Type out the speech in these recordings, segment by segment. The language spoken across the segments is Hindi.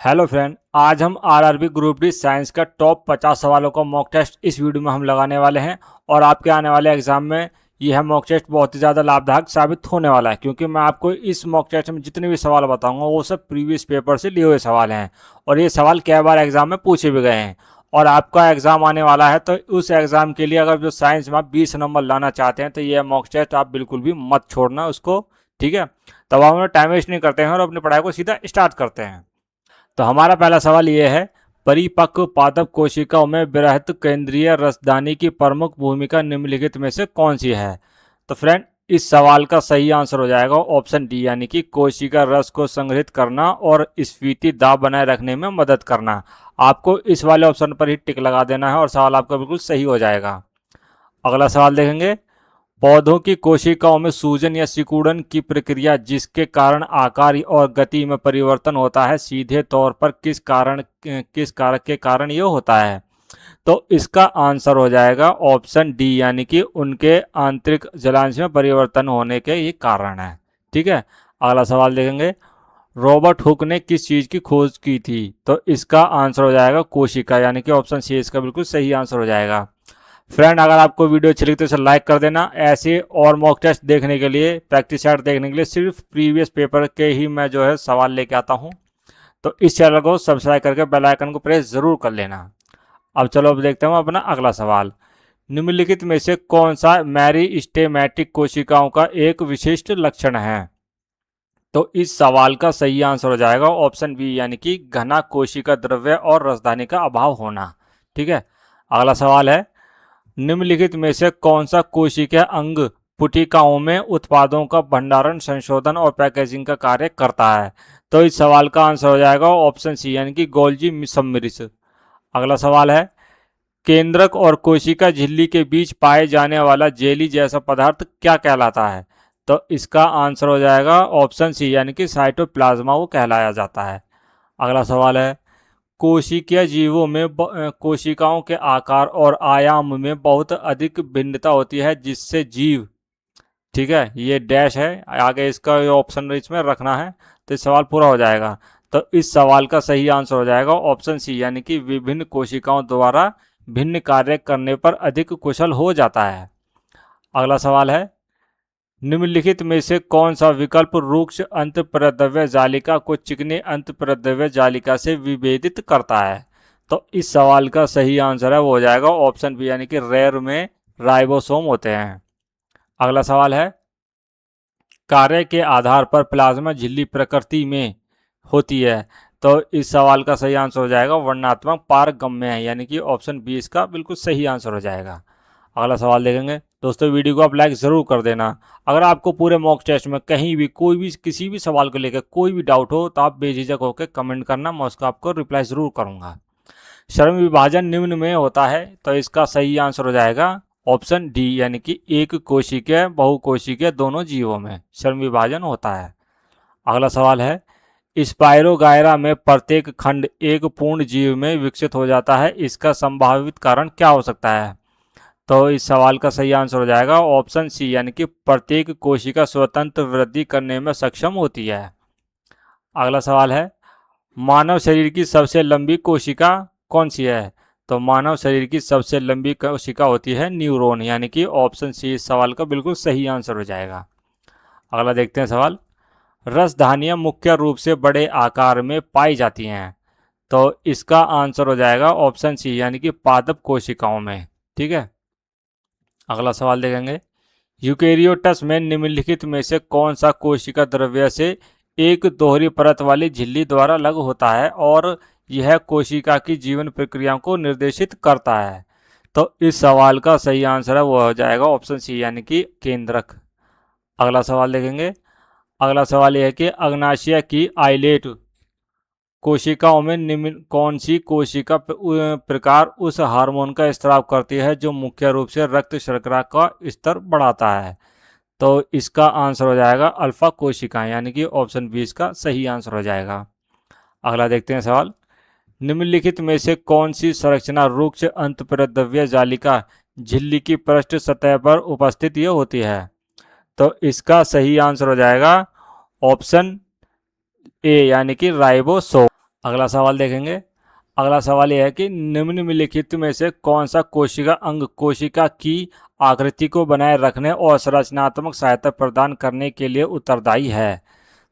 हेलो फ्रेंड, आज हम आरआरबी ग्रुप डी साइंस का टॉप 50 सवालों का मॉक टेस्ट इस वीडियो में हम लगाने वाले हैं। और आपके आने वाले एग्जाम में यह मॉक टेस्ट बहुत ही ज़्यादा लाभदायक साबित होने वाला है, क्योंकि मैं आपको इस मॉक टेस्ट में जितने भी सवाल बताऊंगा वो सब प्रीवियस पेपर से लिए हुए सवाल हैं। और ये सवाल कई बार एग्जाम में पूछे भी गए हैं। और आपका एग्जाम आने वाला है, तो उस एग्जाम के लिए अगर जो साइंस में आप 20 नंबर लाना चाहते हैं तो यह मॉक टेस्ट आप बिल्कुल भी मत छोड़ना उसको। ठीक है, तब हम टाइम वेस्ट नहीं करते हैं और अपनी पढ़ाई को सीधा स्टार्ट करते हैं। तो हमारा पहला सवाल ये है, परिपक्व पादप कोशिकाओं में वृहत केंद्रीय रसदानी की प्रमुख भूमिका निम्नलिखित में से कौन सी है? तो फ्रेंड, इस सवाल का सही आंसर हो जाएगा ऑप्शन डी, यानी कि कोशिका रस को संग्रहित करना और स्फीति दाब बनाए रखने में मदद करना। आपको इस वाले ऑप्शन पर ही टिक लगा देना है और सवाल आपका बिल्कुल सही हो जाएगा। अगला सवाल देखेंगे, पौधों की कोशिकाओं में सूजन या सिकुड़न की प्रक्रिया जिसके कारण आकार और गति में परिवर्तन होता है, सीधे तौर पर किस कारक के कारण यह होता है? तो इसका आंसर हो जाएगा ऑप्शन डी, यानी कि उनके आंतरिक जलांश में परिवर्तन होने के ये कारण है। ठीक है, अगला सवाल देखेंगे, रॉबर्ट हुक ने किस चीज की खोज की थी? तो इसका आंसर हो जाएगा कोशिका, यानी कि ऑप्शन सी इसका बिल्कुल सही आंसर हो जाएगा। फ्रेंड, अगर आपको वीडियो अच्छी लगी तो इसे लाइक कर देना। ऐसे और मॉक टेस्ट देखने के लिए, प्रैक्टिस सेट देखने के लिए सिर्फ प्रीवियस पेपर के ही मैं जो है सवाल लेके आता हूँ। तो इस चैनल को सब्सक्राइब करके बेल आइकन को प्रेस जरूर कर लेना। अब चलो अब देखते हैं अपना अगला सवाल। निम्नलिखित में से कौन सा मैरिस्टेमेटिक कोशिकाओं का एक विशिष्ट लक्षण है? तो इस सवाल का सही आंसर हो जाएगा ऑप्शन बी, यानी कि घना कोशिका द्रव्य और राजधानी का अभाव होना। ठीक है, अगला सवाल है, निम्नलिखित में से कौन सा कोशिकीय अंग पुटिकाओं में उत्पादों का भंडारण, संशोधन और पैकेजिंग का कार्य करता है? तो इस सवाल का आंसर हो जाएगा ऑप्शन सी, यानी कि गोल्जी सम्मिरिस। अगला सवाल है, केंद्रक और कोशिका झिल्ली के बीच पाए जाने वाला जेली जैसा पदार्थ क्या कहलाता है? तो इसका आंसर हो जाएगा ऑप्शन सी, यानी कि साइटोप्लाज्मा वो कहलाया जाता है। अगला सवाल है, कोशिकीय जीवों में कोशिकाओं के आकार और आयाम में बहुत अधिक भिन्नता होती है जिससे जीव, ठीक है, ये डैश है आगे, इसका ऑप्शन इसमें रखना है तो इस सवाल पूरा हो जाएगा। तो इस सवाल का सही आंसर हो जाएगा ऑप्शन सी, यानी कि विभिन्न कोशिकाओं द्वारा भिन्न कार्य करने पर अधिक कुशल हो जाता है। अगला सवाल है, निम्नलिखित में से कौन सा विकल्प रूक्ष अंतःप्रद्रव्य जालिका को चिकने अंतःप्रद्रव्य जालिका से विभेदित करता है? तो इस सवाल का सही आंसर है वो हो जाएगा ऑप्शन बी, यानी कि रेर में राइबोसोम होते हैं। अगला सवाल है, कार्य के आधार पर प्लाज्मा झिल्ली प्रकृति में होती है? तो इस सवाल का सही आंसर हो जाएगा वर्णात्मक पारगम्य है, यानी कि ऑप्शन बी इसका बिल्कुल सही आंसर हो जाएगा। अगला सवाल देखेंगे। दोस्तों, वीडियो को आप लाइक ज़रूर कर देना। अगर आपको पूरे मॉक टेस्ट में कहीं भी कोई भी किसी भी सवाल को लेकर कोई भी डाउट हो तो आप बेझिझक होकर कमेंट करना, मैं उसका आपको रिप्लाई ज़रूर करूँगा। श्रम विभाजन निम्न में होता है? तो इसका सही आंसर हो जाएगा ऑप्शन डी, यानी कि एक कोशिकीय बहुकोशिकीय दोनों जीवों में श्रम विभाजन होता है। अगला सवाल है, स्पाइरोगायरा में प्रत्येक खंड एक पूर्ण जीव में विकसित हो जाता है, इसका संभावित कारण क्या हो सकता है? तो इस सवाल का सही आंसर हो जाएगा ऑप्शन सी, यानी कि प्रत्येक कोशिका स्वतंत्र वृद्धि करने में सक्षम होती है। अगला सवाल है, मानव शरीर की सबसे लंबी कोशिका कौन सी है? तो मानव शरीर की सबसे लंबी कोशिका होती है न्यूरॉन, यानी कि ऑप्शन सी इस सवाल का बिल्कुल सही आंसर हो जाएगा। अगला देखते हैं सवाल, रसधानियां मुख्य रूप से बड़े आकार में पाई जाती हैं? तो इसका आंसर हो जाएगा ऑप्शन सी, यानी कि पादप कोशिकाओं में। ठीक है, अगला सवाल देखेंगे, यूकेरियोटस में निम्नलिखित में से कौन सा कोशिका द्रव्य से एक दोहरी परत वाली झिल्ली द्वारा अलग होता है और यह कोशिका की जीवन प्रक्रियाओं को निर्देशित करता है? तो इस सवाल का सही आंसर है वो हो जाएगा ऑप्शन सी, यानी कि केंद्रक। अगला सवाल देखेंगे। अगला सवाल यह है कि अग्नाशय की आइलेट कोशिकाओं में निम्न कौन सी कोशिका प्रकार उस हार्मोन का स्राव करती है जो मुख्य रूप से रक्त शर्करा का स्तर बढ़ाता है? तो इसका आंसर हो जाएगा अल्फा कोशिकाएं, यानी कि ऑप्शन बी इसका सही आंसर हो जाएगा। अगला देखते हैं सवाल, निम्नलिखित में से कौन सी संरचना रूक्ष अंतःप्रद्रव्य जालिका झिल्ली की पृष्ठ सतह पर उपस्थित यह होती है? तो इसका सही आंसर हो जाएगा ऑप्शन ए, यानी कि राइबोसोम। अगला सवाल देखेंगे। अगला सवाल यह है कि निम्नलिखित में से कौन सा कोशिका अंग कोशिका की आकृति को बनाए रखने और संरचनात्मक सहायता प्रदान करने के लिए उत्तरदायी है।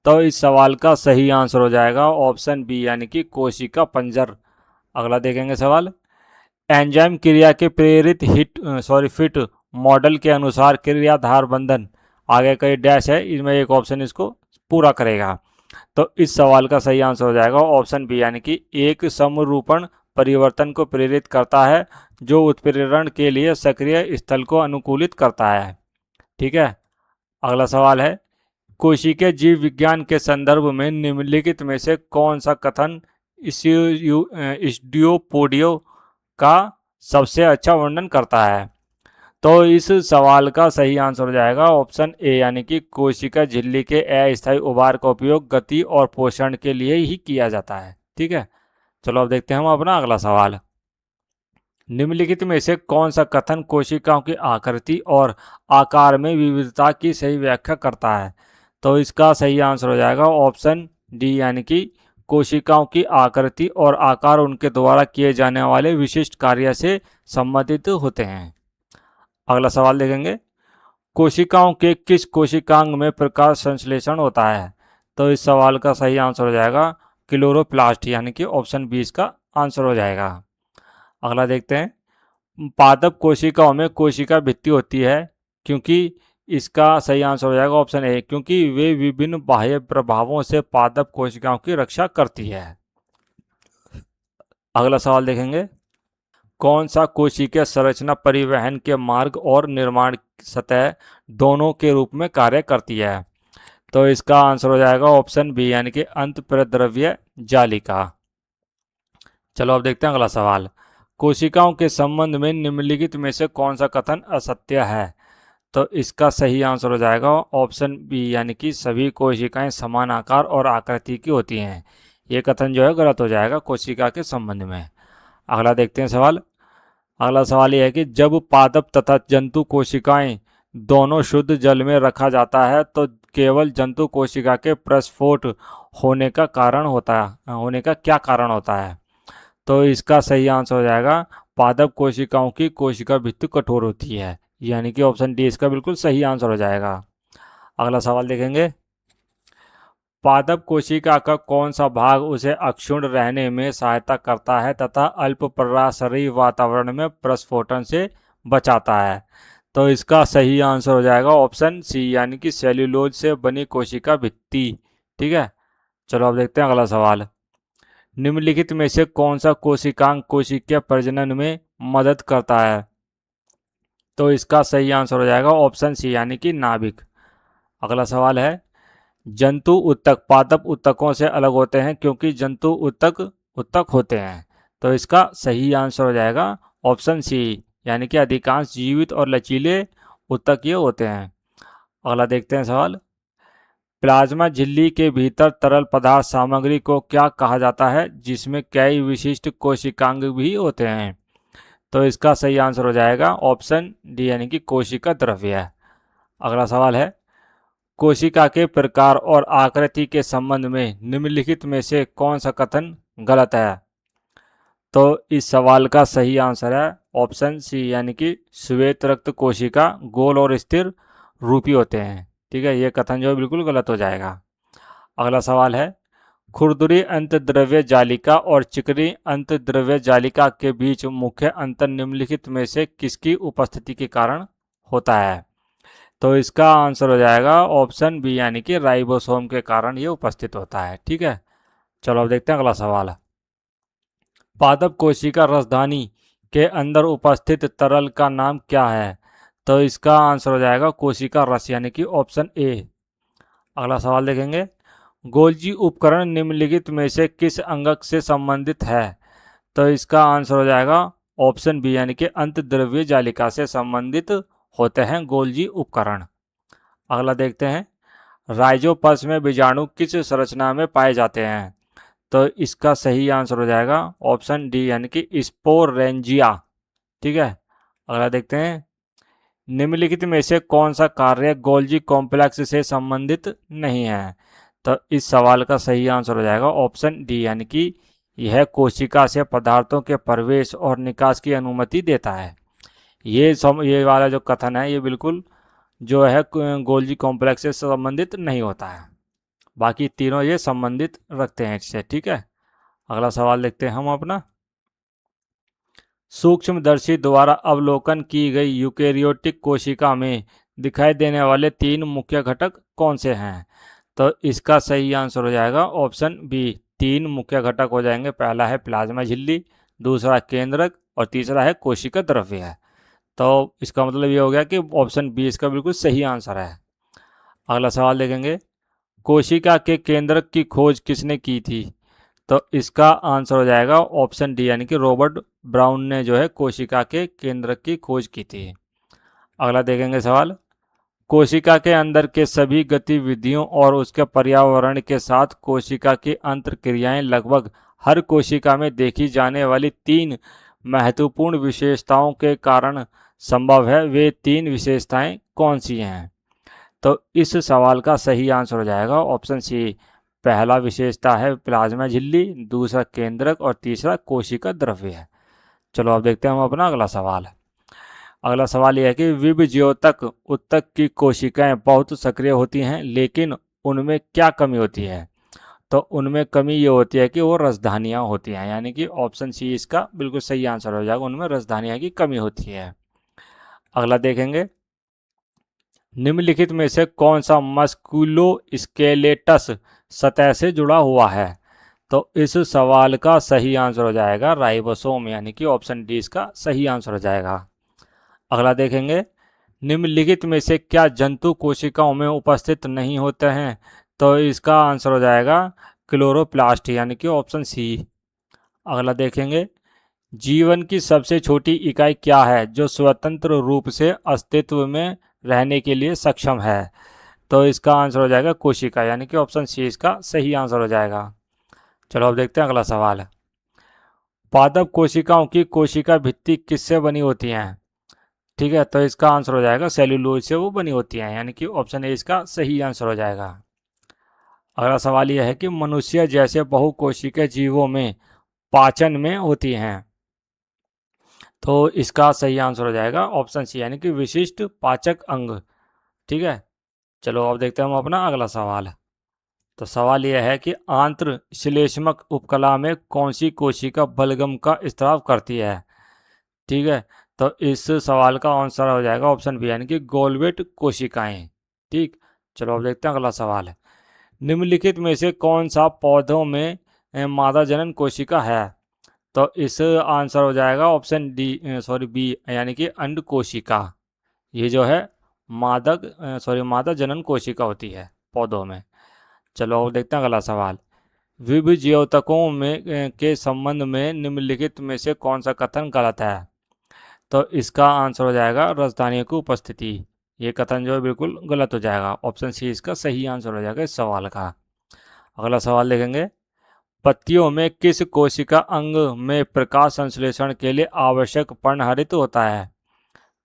तो इस सवाल का सही आंसर हो जाएगा ऑप्शन बी यानी कि कोशिका पंजर। अगला देखेंगे सवाल। एंजाइम क्रिया के प्रेरित फिट मॉडल के अनुसार क्रियाधार बंधन, आगे कई डैश है, इसमें एक ऑप्शन इसको पूरा करेगा। तो इस सवाल का सही आंसर हो जाएगा ऑप्शन बी यानी कि एक समरूपण परिवर्तन को प्रेरित करता है जो उत्प्रेरण के लिए सक्रिय स्थल को अनुकूलित करता है। ठीक है। अगला सवाल है, कोशिकीय जीव विज्ञान के संदर्भ में निम्नलिखित में से कौन सा कथन इस्डियोपोडियो का सबसे अच्छा वर्णन करता है। तो इस सवाल का सही आंसर हो जाएगा ऑप्शन ए यानी कि कोशिका झिल्ली के अस्थायी उभार का उपयोग गति और पोषण के लिए ही किया जाता है। ठीक है। चलो अब देखते हैं हम अपना अगला सवाल। निम्नलिखित में से कौन सा कथन कोशिकाओं की आकृति और आकार में विविधता की सही व्याख्या करता है। तो इसका सही आंसर हो जाएगा ऑप्शन डी यानी कि कोशिकाओं की आकृति और आकार उनके द्वारा किए जाने वाले विशिष्ट कार्य से संबंधित होते हैं। अगला सवाल देखेंगे। कोशिकाओं के किस कोशिकांग में प्रकाश संश्लेषण होता है। तो इस सवाल का सही आंसर हो जाएगा क्लोरोप्लास्ट यानी कि ऑप्शन 20 का आंसर हो जाएगा। अगला देखते हैं। पादप कोशिकाओं में कोशिका भित्ति होती है क्योंकि, इसका सही आंसर हो जाएगा ऑप्शन ए क्योंकि वे विभिन्न बाह्य प्रभावों से पादप कोशिकाओं की रक्षा करती है। अगला सवाल देखेंगे। कौन सा कोशिकीय संरचना परिवहन के मार्ग और निर्माण सतह दोनों के रूप में कार्य करती है। तो इसका आंसर हो जाएगा ऑप्शन बी यानी कि अंतःप्रद्रव्य जालिका। चलो अब देखते हैं अगला सवाल। कोशिकाओं के संबंध में निम्नलिखित में से कौन सा कथन असत्य है। तो इसका सही आंसर हो जाएगा ऑप्शन बी यानी कि सभी कोशिकाएं समान आकार और आकृति की होती हैं। ये कथन जो है गलत हो जाएगा कोशिका के संबंध में। अगला देखते हैं सवाल। अगला सवाल यह है कि जब पादप तथा जंतु कोशिकाएं दोनों शुद्ध जल में रखा जाता है तो केवल जंतु कोशिका के प्रस्फोट होने का क्या कारण होता है। तो इसका सही आंसर हो जाएगा पादप कोशिकाओं की कोशिका भित्ति कठोर होती है, यानी कि ऑप्शन डी इसका बिल्कुल सही आंसर हो जाएगा। अगला सवाल देखेंगे। पादप कोशिका का कौन सा भाग उसे अक्षुण्ण रहने में सहायता करता है तथा अल्प पराशरीय वातावरण में प्रस्फोटन से बचाता है। तो इसका सही आंसर हो जाएगा ऑप्शन सी यानी कि सेल्यूलोज से बनी कोशिका भित्ति। ठीक है। चलो अब देखते हैं अगला सवाल। निम्नलिखित में से कौन सा कोशिकांग कोशिकीय प्रजनन में मदद करता है। तो इसका सही आंसर हो जाएगा ऑप्शन सी यानी कि नाभिक। अगला सवाल है। जंतु उत्तक पादप उत्तकों से अलग होते हैं क्योंकि जंतु उत्तक उत्तक होते हैं। तो इसका सही आंसर हो जाएगा ऑप्शन सी यानी कि अधिकांश जीवित और लचीले उत्तकीय होते हैं। अगला देखते हैं सवाल। प्लाज्मा झिल्ली के भीतर तरल पदार्थ सामग्री को क्या कहा जाता है जिसमें कई विशिष्ट कोशिकांग भी होते हैं। तो इसका सही आंसर हो जाएगा ऑप्शन डी यानी कि कोशिका द्रव्य। अगला सवाल है। कोशिका के प्रकार और आकृति के संबंध में निम्नलिखित में से कौन सा कथन गलत है। तो इस सवाल का सही आंसर है ऑप्शन सी यानी कि श्वेत रक्त कोशिका गोल और स्थिर रूपी होते हैं। ठीक है। ये कथन जो है बिल्कुल गलत हो जाएगा। अगला सवाल है। खुरदुरी अंतर्द्रव्य जालिका और चिकनी अंतर्द्रव्य जालिका के बीच मुख्य अंतर निम्नलिखित में से किसकी उपस्थिति के कारण होता है। तो इसका आंसर हो जाएगा ऑप्शन बी यानी कि राइबोसोम के कारण ये उपस्थित होता है। ठीक है। चलो अब देखते हैं अगला सवाल। पादप कोशिका रसधानी के अंदर उपस्थित तरल का नाम क्या है। तो इसका आंसर हो जाएगा कोशिका रस यानी कि ऑप्शन ए। अगला सवाल देखेंगे। गोल्जी उपकरण निम्नलिखित में से किस अंगक से संबंधित है। तो इसका आंसर हो जाएगा ऑप्शन बी यानी कि अंतर्द्रव्य जालिका से संबंधित होते हैं गोल्जी उपकरण। अगला देखते हैं। राइजोपस में बीजाणु किस संरचना में पाए जाते हैं। तो इसका सही आंसर हो जाएगा ऑप्शन डी यानी कि स्पोरेंजिया। ठीक है। अगला देखते हैं। निम्नलिखित में से कौन सा कार्य गोल्जी कॉम्प्लेक्स से संबंधित नहीं है। तो इस सवाल का सही आंसर हो जाएगा ऑप्शन डी, यानी कि यह कोशिका से पदार्थों के प्रवेश और निकास की अनुमति देता है। ये वाला जो कथन है ये बिल्कुल जो है गोल्जी कॉम्प्लेक्स से संबंधित नहीं होता है, बाकी तीनों ये संबंधित रखते हैं इससे। ठीक है, अगला सवाल देखते हैं हम अपना। सूक्ष्मदर्शी द्वारा अवलोकन की गई यूकेरियोटिक कोशिका में दिखाई देने वाले तीन मुख्य घटक कौन से हैं? तो इसका सही आंसर हो जाएगा ऑप्शन बी, तीन मुख्य घटक हो जाएंगे। पहला है प्लाज्मा झिल्ली, दूसरा केंद्रक और तीसरा है कोशिका द्रव्य है। तो इसका मतलब ये हो गया कि ऑप्शन बी इसका बिल्कुल सही आंसर है। अगला सवाल देखेंगे, कोशिका के केंद्रक की खोज किसने की थी? तो इसका आंसर हो जाएगा ऑप्शन डी, यानी कि रॉबर्ट ब्राउन ने जो है कोशिका के केंद्रक की खोज की थी। अगला देखेंगे सवाल, कोशिका के अंदर के सभी गतिविधियों और उसके पर्यावरण के साथ कोशिका की अंतर्क्रियाएं लगभग हर कोशिका में देखी जाने वाली तीन महत्वपूर्ण विशेषताओं के कारण संभव है। वे तीन विशेषताएं कौन सी हैं? तो इस सवाल का सही आंसर हो जाएगा ऑप्शन सी, पहला विशेषता है प्लाज्मा झिल्ली, दूसरा केंद्रक और तीसरा कोशिका द्रव्य है। चलो अब देखते हैं हम अपना अगला सवाल। अगला सवाल यह है कि विभज्योतक उत्तक की कोशिकाएं बहुत सक्रिय होती हैं, लेकिन उनमें क्या कमी होती है? तो उनमें कमी ये होती है कि वो रसधानियाँ होती हैं, यानी कि ऑप्शन सी इसका बिल्कुल सही आंसर हो जाएगा, उनमें रसधानियाँ की कमी होती है। अगला देखेंगे, निम्नलिखित में से कौन सा मस्कुलोस्केलेटस सतह से जुड़ा हुआ है? तो इस सवाल का सही आंसर हो जाएगा राइबोसोम, यानी कि ऑप्शन डी इसका सही आंसर हो जाएगा। अगला देखेंगे, निम्नलिखित में से क्या जंतु कोशिकाओं में उपस्थित नहीं होते हैं? तो इसका आंसर हो जाएगा क्लोरोप्लास्ट, यानी कि ऑप्शन सी। अगला देखेंगे, जीवन की सबसे छोटी इकाई क्या है जो स्वतंत्र रूप से अस्तित्व में रहने के लिए सक्षम है? तो इसका आंसर हो जाएगा कोशिका, यानी कि ऑप्शन सी इसका सही आंसर हो जाएगा। चलो अब देखते हैं अगला सवाल। पादप कोशिकाओं की कोशिका भित्ति किससे बनी होती हैं? ठीक है, तो इसका आंसर हो जाएगा सेल्यूलोज से वो बनी होती हैं, यानी कि ऑप्शन ए इसका सही आंसर हो जाएगा। अगला सवाल यह है कि मनुष्य जैसे बहुकोशिकीय जीवों में पाचन में होती हैं, तो इसका सही आंसर हो जाएगा ऑप्शन सी, यानी कि विशिष्ट पाचक अंग। ठीक है, चलो अब देखते हैं हम अपना अगला सवाल। तो सवाल यह है कि आंत्र श्लेष्मक उपकला में कौन सी कोशिका बलगम का स्त्राव करती है? ठीक है, तो इस सवाल का आंसर हो जाएगा ऑप्शन बी, यानी कि गोलवेट कोशिकाएं। ठीक, चलो अब देखते हैं अगला सवाल। निम्नलिखित में से कौन सा पौधों में मादा जनन कोशिका है? तो इस आंसर हो जाएगा ऑप्शन डी, सॉरी बी, यानी कि अंड कोशिका। ये जो है मादा जनन कोशिका होती है पौधों में। चलो अब देखते हैं अगला सवाल। विभज्योतकों में के संबंध में निम्नलिखित में से कौन सा कथन गलत है? तो इसका आंसर हो जाएगा राजधानियों की उपस्थिति। ये कथन जो है बिल्कुल गलत हो जाएगा, ऑप्शन सी इसका सही आंसर हो जाएगा इस सवाल का। अगला सवाल देखेंगे, पत्तियों में किस कोशिका अंग में प्रकाश संश्लेषण के लिए आवश्यक पर्णहरित होता है?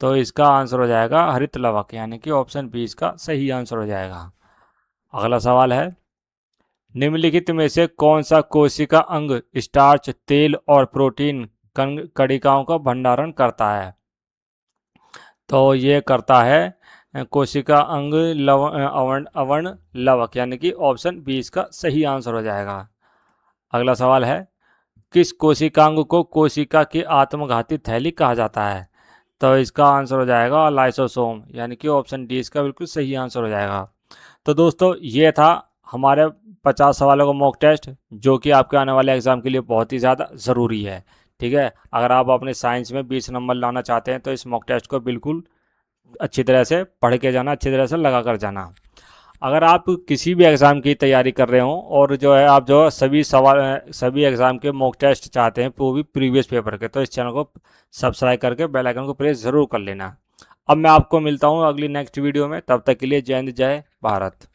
तो इसका आंसर हो जाएगा हरित लवक, यानी कि ऑप्शन बी इसका सही आंसर हो जाएगा। अगला सवाल है, निम्नलिखित में से कौन सा कोशिका अंग स्टार्च, तेल और प्रोटीन कणिकाओं का भंडारण करता है? तो ये करता है कोशिका अंग अवर्ण लवक, यानी कि ऑप्शन बी इसका सही आंसर हो जाएगा। अगला सवाल है, किस कोशिकांग को कोशिका की आत्मघाती थैली कहा जाता है? तो इसका आंसर हो जाएगा लाइसोसोम, यानी कि ऑप्शन डी इसका बिल्कुल सही आंसर हो जाएगा। तो दोस्तों ये था हमारे 50 सवालों का मॉक टेस्ट, जो कि आपके आने वाले एग्जाम के लिए बहुत ही ज़्यादा ज़रूरी है। ठीक है, अगर आप अपने साइंस में 20 नंबर लाना चाहते हैं तो इस मॉक टेस्ट को बिल्कुल अच्छी तरह से पढ़ के जाना, अच्छी तरह से लगा कर जाना। अगर आप किसी भी एग्ज़ाम की तैयारी कर रहे हो और जो है आप जो सभी एग्ज़ाम के मॉक टेस्ट चाहते हैं वो भी प्रीवियस पेपर के, तो इस चैनल को सब्सक्राइब करके बेल आइकन को प्रेस ज़रूर कर लेना। अब मैं आपको मिलता हूँ अगली नेक्स्ट वीडियो में, तब तक के लिए जय हिंद, जय भारत।